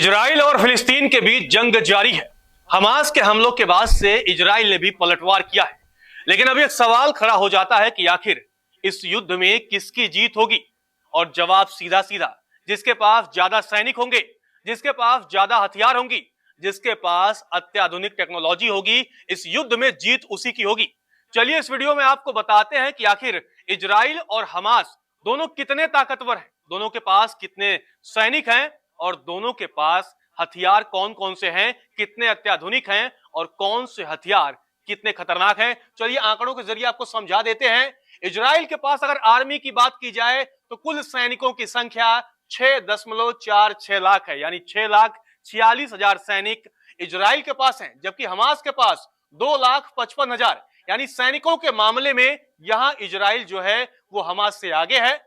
Israel और फिलिस्तीन के बीच जंग जारी है। हमास के हमलों के बाद से इजराइल ने भी पलटवार किया है, लेकिन अब एक सवाल खड़ा हो जाता है कि आखिर इस युद्ध में किसकी जीत होगी। और जवाब सीधा सीधा, जिसके पास ज्यादा सैनिक होंगे, जिसके पास ज्यादा हथियार होंगी, जिसके पास अत्याधुनिक टेक्नोलॉजी होगी, इस युद्ध में जीत उसी की होगी। चलिए इस वीडियो में आपको बताते हैं कि आखिर इजराइल और हमास दोनों कितने ताकतवर हैं, दोनों के पास कितने सैनिक हैं और दोनों के पास हथियार कौन कौन से हैं, कितने अत्याधुनिक हैं और कौन से हथियार कितने खतरनाक हैं। चलिए आंकड़ों के जरिए आपको समझा देते हैं। इजराइल के पास अगर आर्मी की बात की जाए तो कुल सैनिकों की संख्या 6.46 लाख है, यानी 6,46,000 सैनिक इजराइल के पास हैं, जबकि हमास के पास 2,55,000। यानी सैनिकों के मामले में यहां इजराइल जो है वो हमास से आगे है,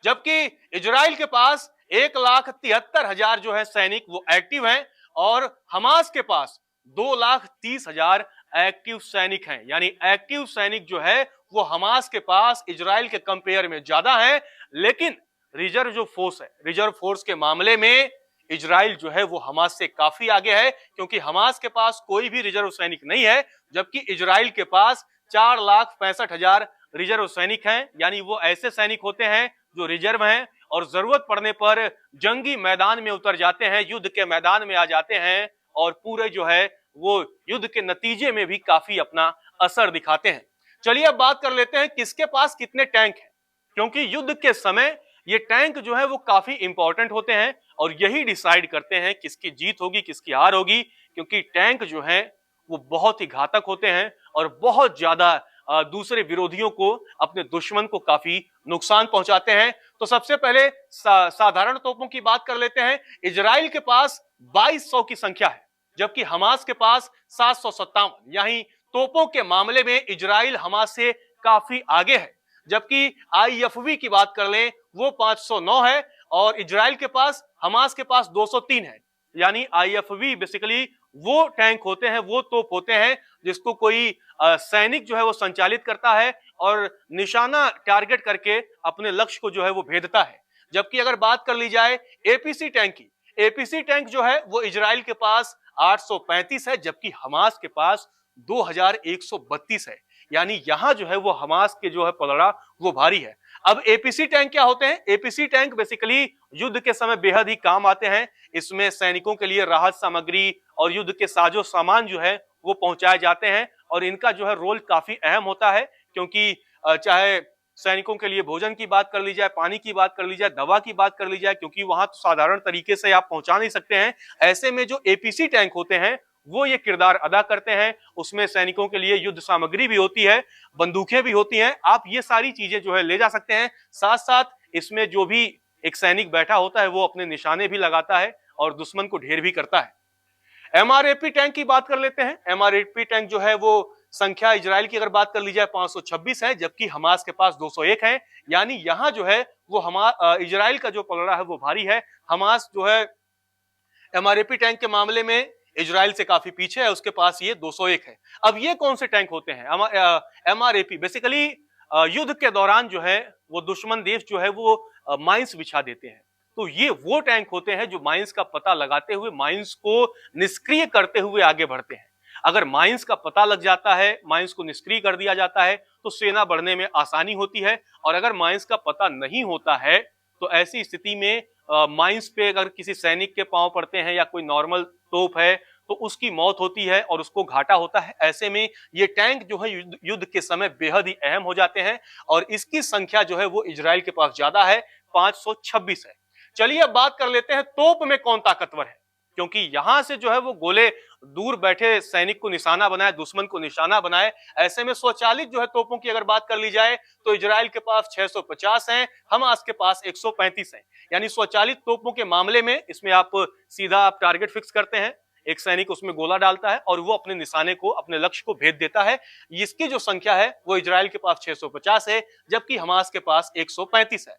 जबकि इजराइल के पास 1,73,000 जो है सैनिक वो एक्टिव हैं और हमास के पास 2,30,000 एक्टिव सैनिक हैं। यानी एक्टिव सैनिक जो है वो हमास के पास इजराइल के कंपेयर में ज्यादा है, लेकिन रिजर्व जो फोर्स है, रिजर्व फोर्स के मामले में इजराइल जो है वो हमास से काफी आगे है, क्योंकि हमास के पास कोई भी रिजर्व सैनिक नहीं है, जबकि इजराइल के पास 4,65,000 रिजर्व सैनिक हैं। यानी वो ऐसे सैनिक होते हैं जो रिजर्व हैं और जरूरत पड़ने पर जंगी मैदान में उतर जाते हैं, युद्ध के मैदान में आ जाते हैं और पूरे जो है वो युद्ध के नतीजे में भी काफी अपना असर दिखाते हैं। चलिए अब बात कर लेते हैं किसके पास कितने टैंक हैं, क्योंकि युद्ध के समय ये टैंक जो है वो काफी इंपॉर्टेंट होते हैं और यही डिसाइड करते हैं किसकी जीत होगी किसकी हार होगी, क्योंकि टैंक जो है वो बहुत ही घातक होते हैं और बहुत ज्यादा दूसरे विरोधियों को, अपने दुश्मन को काफी नुकसान पहुंचाते हैं। तो सबसे पहले साधारण तोपों की बात कर लेते हैं। इजराइल के पास 2,200 की संख्या है, जबकि हमास के पास 757। यानी तोपों के मामले में इजराइल हमास से काफी आगे है, जबकि IFV की बात कर लें वो 509 है और इजराइल के पास, हमास के पास 203 है। यानी IFV बेसिकली वो टैंक होते हैं, वो तोप होते हैं जिसको कोई सैनिक जो है वो संचालित करता है और निशाना टारगेट करके अपने लक्ष्य को जो है वो भेदता है। जबकि अगर बात कर ली जाए APC टैंक की, APC टैंक जो है वो इजराइल के पास 835 है, जबकि हमास के पास 2,132 है। यानी यहां जो है वो हमास के जो है पलड़ा वो भारी है। अब APC टैंक क्या होते हैं? APC टैंक बेसिकली युद्ध के समय बेहद ही काम आते हैं। इसमें सैनिकों के लिए राहत सामग्री और युद्ध के साजो सामान जो है वो पहुंचाए जाते हैं और इनका जो है रोल काफी अहम होता है, क्योंकि चाहे सैनिकों के लिए भोजन की बात कर ली जाए, पानी की बात कर ली जाए, दवा की बात कर ली जाए, क्योंकि वहां तो साधारण तरीके से आप पहुंचा नहीं सकते हैं। ऐसे में जो APC टैंक होते हैं वो ये किरदार अदा करते हैं। उसमें सैनिकों के लिए युद्ध सामग्री भी होती है, बंदूकें भी होती हैं, आप ये सारी चीजें जो है ले जा सकते हैं। साथ साथ इसमें जो भी एक सैनिक बैठा होता है वो अपने निशाने भी लगाता है और दुश्मन को ढेर भी करता है। MRAP टैंक की बात कर लेते हैं। MRAP टैंक जो है वो संख्या इजराइल की अगर बात कर ली जाए 526 है, जबकि हमास के पास 201 है। यानी यहां जो है वो इजराइल का जो पलड़ा है वो भारी है। हमास जो है MRAP टैंक के मामले में इजराइल से काफी पीछे है, उसके पास ये 201 है। अब ये कौन से टैंक होते हैं? MRAP बेसिकली युद्ध के दौरान जो है वो दुश्मन देश जो है वो माइंस बिछा देते हैं। तो ये वो टैंक होते हैं जो माइंस का पता लगाते हुए, माइंस को निष्क्रिय करते हुए आगे बढ़ते हैं। अगर माइंस का पता लग जाता है, माइंस को निष्क्रिय कर दिया जाता है तो सेना बढ़ने में आसानी होती है, और अगर माइंस का पता नहीं होता है तो ऐसी स्थिति में माइंस पे अगर किसी सैनिक के पांव पड़ते हैं या कोई नॉर्मल तोप है तो उसकी मौत होती है और उसको घाटा होता है। ऐसे में ये टैंक जो है युद्ध के समय बेहद ही अहम हो जाते हैं और इसकी संख्या जो है वो इजराइल के पास ज्यादा है, 526 है। चलिए अब बात कर लेते हैं तोप में कौन ताकतवर है, क्योंकि यहां से जो है वो गोले दूर बैठे सैनिक को निशाना बनाए, दुश्मन को निशाना बनाए। ऐसे में स्वचालित जो है तोपों की अगर बात कर ली जाए तो इजराइल के पास 650 हैं, हमास के पास 135 हैं। यानी स्वचालित तोपों के मामले में इसमें आप सीधा आप टारगेट फिक्स करते हैं, एक सैनिक उसमें गोला डालता है और वो अपने निशाने को, अपने लक्ष्य को भेद देता है। इसकी जो संख्या है वो इजराइल के पास 650 है, जबकि हमास के पास 135 है।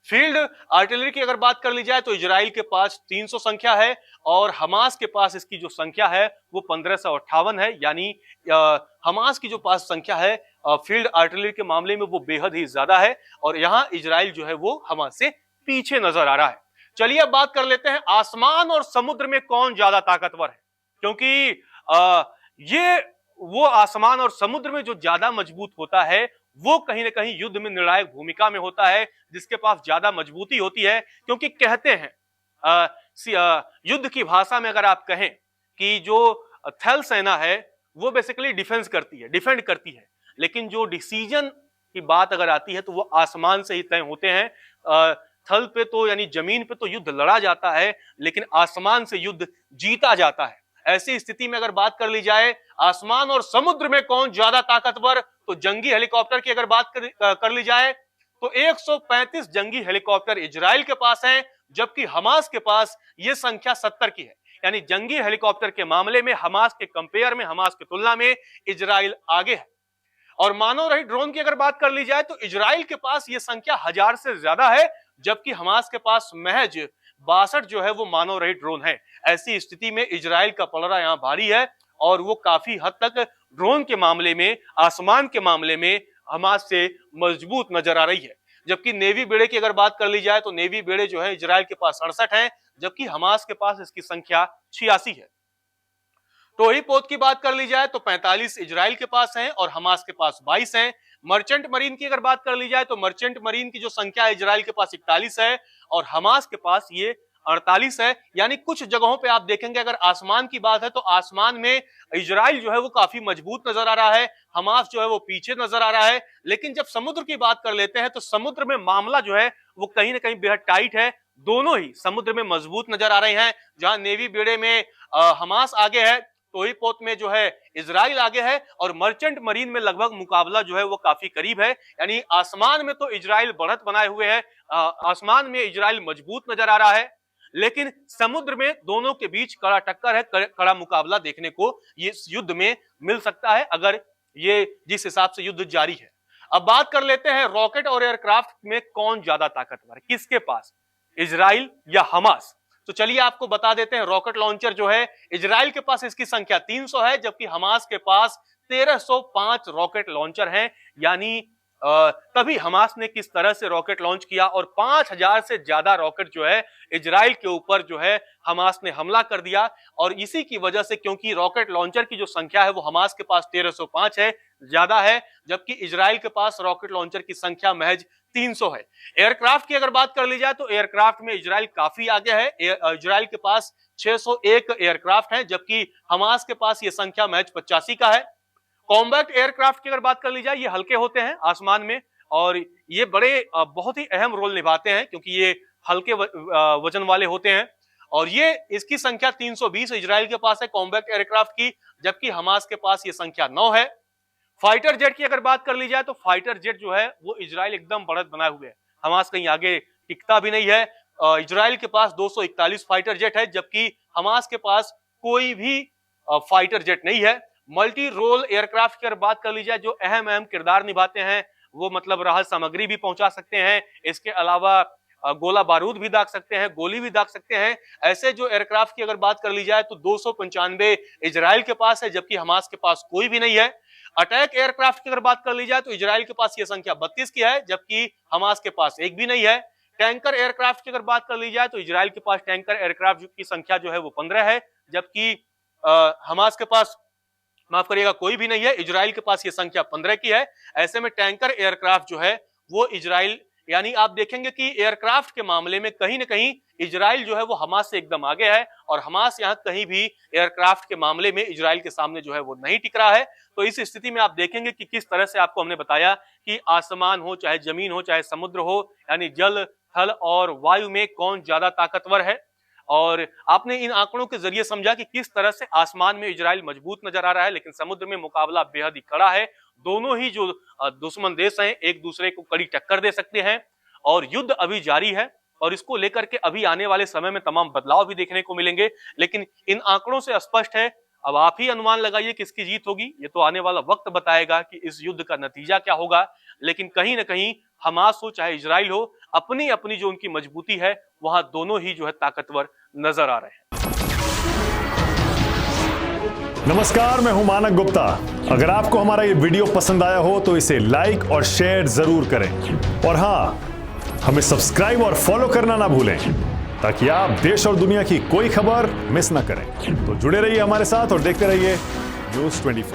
फील्ड आर्टिलरी की अगर बात कर ली जाए तो इजराइल के पास 300 संख्या है और हमास के पास इसकी जो संख्या है वो 1558 है। यानी हमास की जो पास संख्या है फील्ड आर्टिलरी के मामले में वो बेहद ही ज्यादा है और यहां इजराइल जो है वो हमास से पीछे नजर आ रहा है। चलिए अब बात कर लेते हैं आसमान और समुद्र में कौन ज्यादा ताकतवर है, क्योंकि ये वो आसमान और समुद्र में जो ज्यादा मजबूत होता है वो कहीं ना कहीं युद्ध में निर्णायक भूमिका में होता है, जिसके पास ज्यादा मजबूती होती है। क्योंकि कहते हैं युद्ध की भाषा में अगर आप कहें कि जो थल सेना है वो बेसिकली डिफेंस करती है, डिफेंड करती है, लेकिन जो डिसीजन की बात अगर आती है तो वो आसमान से ही तय होते हैं। थल पे तो यानी जमीन पे तो युद्ध लड़ा जाता है, लेकिन आसमान से युद्ध जीता जाता है। ऐसी स्थिति में अगर बात कर ली जाए आसमान और समुद्र में कौन ज्यादा ताकतवर, तो जंगी हेलीकॉप्टर की अगर बात कर ली जाए तो 135 जंगी हेलीकॉप्टर इजराइल के पास हैं, जबकि हमास के पास ये संख्या 70 की है। यानी जंगी हेलीकॉप्टर के मामले में हमास के कंपेयर में, हमास की तुलना में इजराइल आगे है। और मानव रहित ड्रोन की अगर बात कर ली जाए तो इजराइल के पास यह संख्या 1000 से ज्यादा है, जबकि हमास के पास महज 62 जो है वो मानव रहित ड्रोन है। ऐसी स्थिति में इजराइल का पलड़ा यहां भारी है और वो काफी हद तक ड्रोन के मामले में, आसमान के मामले में हमास से मजबूत नजर आ रही है। जबकि नेवी बेड़े की अगर बात कर ली जाए तो नेवी बेड़े जो है इजराइल के पास 68 हैं, जबकि हमास के पास इसकी संख्या 86 है। टोही पोत की बात कर ली जाए तो 45 इजराइल के पास हैं और हमास के पास 22 हैं। मर्चेंट मरीन की अगर बात कर ली जाए तो मर्चेंट मरीन की जो संख्या है इजराइल के पास 41 है और हमास के पास ये 48 है। यानी कुछ जगहों पे आप देखेंगे अगर आसमान की बात है तो आसमान में इजराइल जो है वो काफी मजबूत नजर आ रहा है, हमास जो है वो पीछे नजर आ रहा है। लेकिन जब समुद्र की बात कर लेते हैं तो समुद्र में मामला जो है वो कहीं ना कहीं बेहद टाइट है। दोनों ही समुद्र में मजबूत नजर आ रहे हैं। जहां नेवी बेड़े में हमास आगे है, टोही पोत में जो है इजराइल आगे है और मर्चेंट मरीन में लगभग मुकाबला जो है वो काफी करीब है। यानी आसमान में तो इजराइल बढ़त बनाए हुए है, आसमान में इजराइल मजबूत नजर आ रहा है, लेकिन समुद्र में दोनों के बीच कड़ा टक्कर है, कड़ा मुकाबला देखने को ये युद्ध में मिल सकता है अगर ये जिस हिसाब से युद्ध जारी है। अब बात कर लेते हैं रॉकेट और एयरक्राफ्ट में कौन ज्यादा ताकतवर है, किसके पास, इजराइल या हमास। तो चलिए आपको बता देते हैं रॉकेट लॉन्चर जो है इजराइल के पास इसकी संख्या 300 है, जबकि हमास के पास 1305 रॉकेट लॉन्चर हैं। यानी तभी हमास ने किस तरह से रॉकेट लॉन्च किया और 5000 से ज्यादा रॉकेट जो है इजराइल के ऊपर जो है हमास ने हमला कर दिया। और इसी की वजह से, क्योंकि रॉकेट लॉन्चर की जो संख्या है वो हमास के पास 1305 है, ज्यादा है, जबकि इजराइल के पास रॉकेट लॉन्चर की संख्या महज 300 है। एयरक्राफ्ट की अगर बात कर ली जाए तो एयरक्राफ्ट में इजराइल काफी आगे है। इजराइल के पास 601 एयरक्राफ्ट हैं, जबकि हमास के पास यह संख्या महज 85 का है। कॉम्बैट एयरक्राफ्ट की अगर बात कर ली जाए, ये हल्के होते हैं आसमान में और ये बड़े बहुत ही अहम रोल निभाते हैं, क्योंकि ये हल्के वजन वाले होते हैं। और ये इसकी संख्या 320 इजराइल के पास है कॉम्बैट एयरक्राफ्ट की, जबकि हमास के पास ये संख्या 9 है। फाइटर जेट की अगर बात कर ली जाए तो फाइटर जेट जो है वो इजराइल एकदम बढ़त बनाए हुए है, हमास कहीं आगे टिकता भी नहीं है। इजराइल के पास 241 फाइटर जेट है, जबकि हमास के पास कोई भी फाइटर जेट नहीं है। मल्टी रोल एयरक्राफ्ट की अगर बात कर ली जाए, जो अहम अहम किरदार निभाते हैं, वो मतलब राहत सामग्री भी पहुंचा सकते हैं, इसके अलावा गोला बारूद भी दाग सकते हैं, गोली भी दाग सकते हैं। ऐसे जो एयरक्राफ्ट की अगर बात कर ली जाए तो 295 इजराइल के पास है, जबकि हमास के पास कोई भी नहीं है। अटैक एयरक्राफ्ट की अगर बात कर ली जाए तो इजराइल के पास यह संख्या 32 की है, जबकि हमास के पास एक भी नहीं है। टैंकर एयरक्राफ्ट की अगर बात कर ली जाए तो इजराइल के पास टैंकर एयरक्राफ्ट की संख्या जो है वो 15 है, जबकि हमास के पास, माफ करिएगा, कोई भी नहीं है। इजराइल के पास ये संख्या 15 की है। ऐसे में टैंकर एयरक्राफ्ट जो है वो इजराइल, यानी आप देखेंगे कि एयरक्राफ्ट के मामले में कहीं ना कहीं इजराइल जो है वो हमास से एकदम आगे है और हमास यहां कहीं भी एयरक्राफ्ट के मामले में इजराइल के सामने जो है वो नहीं टिक रहा है। तो इस स्थिति में आप देखेंगे कि किस तरह से आपको हमने बताया कि आसमान हो, चाहे जमीन हो, चाहे समुद्र हो, यानी जल, थल और वायु में कौन ज्यादा ताकतवर है। और आपने इन आंकड़ों के जरिए समझा कि किस तरह से आसमान में इजराइल मजबूत नजर आ रहा है, लेकिन समुद्र में मुकाबला बेहद ही कड़ा है। दोनों ही जो दुश्मन देश हैं एक दूसरे को कड़ी टक्कर दे सकते हैं और युद्ध अभी जारी है और इसको लेकर के अभी आने वाले समय में तमाम बदलाव भी देखने को मिलेंगे। लेकिन इन आंकड़ों से स्पष्ट है, अब आप ही अनुमान लगाइए किसकी जीत होगी, ये तो आने वाला वक्त बताएगा कि इस युद्ध का नतीजा क्या होगा। लेकिन कहीं ना कहीं हमास हो चाहे इजराइल हो, अपनी अपनी जो उनकी मजबूती है वहां दोनों ही जो है ताकतवर नजर आ रहे हैं। नमस्कार, मैं हूं मानक गुप्ता। अगर आपको हमारा ये वीडियो पसंद आया हो तो इसे लाइक और शेयर जरूर करें और हां, हमें सब्सक्राइब और फॉलो करना ना भूलें। ताकि आप देश और दुनिया की कोई खबर मिस ना करें। तो जुड़े रहिए हमारे साथ और देखते रहिए News 24।